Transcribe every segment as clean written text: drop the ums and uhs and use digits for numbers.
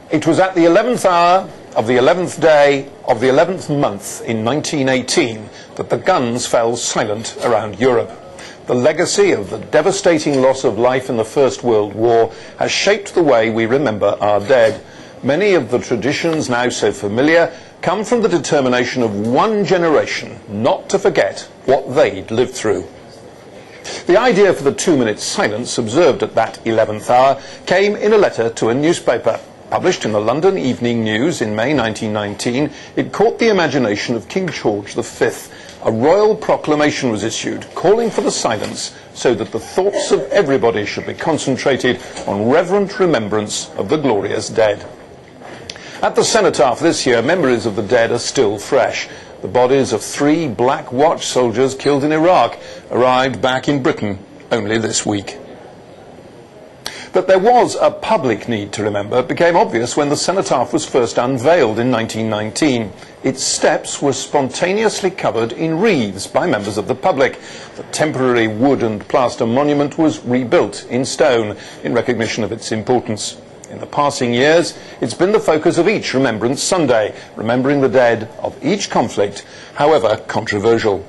It was at the 11th hour of the 11th day of the 11th month in 1918 that the guns fell silent around Europe. The legacy of the devastating loss of life in the First World War has shaped the way we remember our dead. Many of the traditions now so familiar come from the determination of one generation not to forget what they'd lived through. The idea for the 2-minute silence observed at that 11th hour came in a letter to a newspaper. Published in the London Evening News in May 1919, it caught the imagination of King George V. A royal proclamation was issued calling for the silence so that the thoughts of everybody should be concentrated on reverent remembrance of the glorious dead. At the cenotaph this year, memories of the dead are still fresh. The bodies of 3 Black Watch soldiers killed in Iraq arrived back in Britain only this week. That there was a public need to remember became obvious when the cenotaph was first unveiled in 1919. Its steps were spontaneously covered in wreaths by members of the public. The temporary wood and plaster monument was rebuilt in stone in recognition of its importance. In the passing years, it's been the focus of each Remembrance Sunday, remembering the dead of each conflict, however controversial.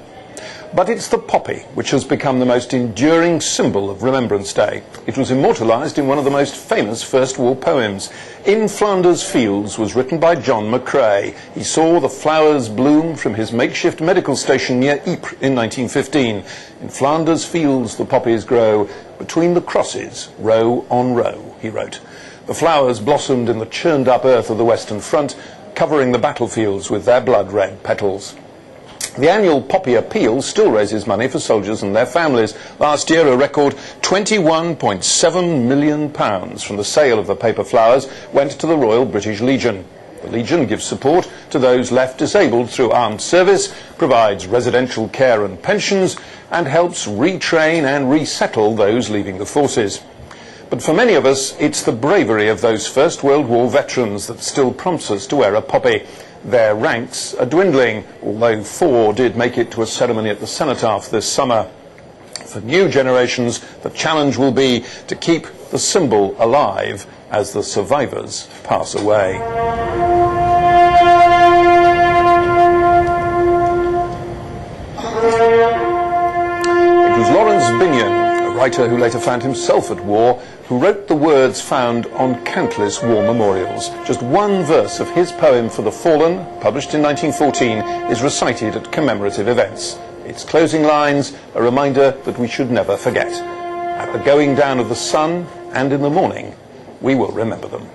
But it's the poppy which has become the most enduring symbol of Remembrance Day. It was immortalised in one of the most famous First War poems. In Flanders Fields was written by John McCrae. He saw the flowers bloom from his makeshift medical station near Ypres in 1915. In Flanders Fields the poppies grow, between the crosses, row on row, he wrote. The flowers blossomed in the churned-up earth of the Western Front, covering the battlefields with their blood-red petals. The annual Poppy Appeal still raises money for soldiers and their families. Last year, a record £21.7 million from the sale of the paper flowers went to the Royal British Legion. The Legion gives support to those left disabled through armed service, provides residential care and pensions, and helps retrain and resettle those leaving the forces. But for many of us, it's the bravery of those First World War veterans that still prompts us to wear a poppy. Their ranks are dwindling, although 4 did make it to a ceremony at the cenotaph this summer. For new generations, the challenge will be to keep the symbol alive as the survivors pass away. It was Lawrence Binyon, a writer who later found himself at war, who wrote the words found on countless war memorials. Just one verse of his poem For the Fallen, published in 1914, is recited at commemorative events. Its closing lines, a reminder that we should never forget. At the going down of the sun and in the morning, we will remember them.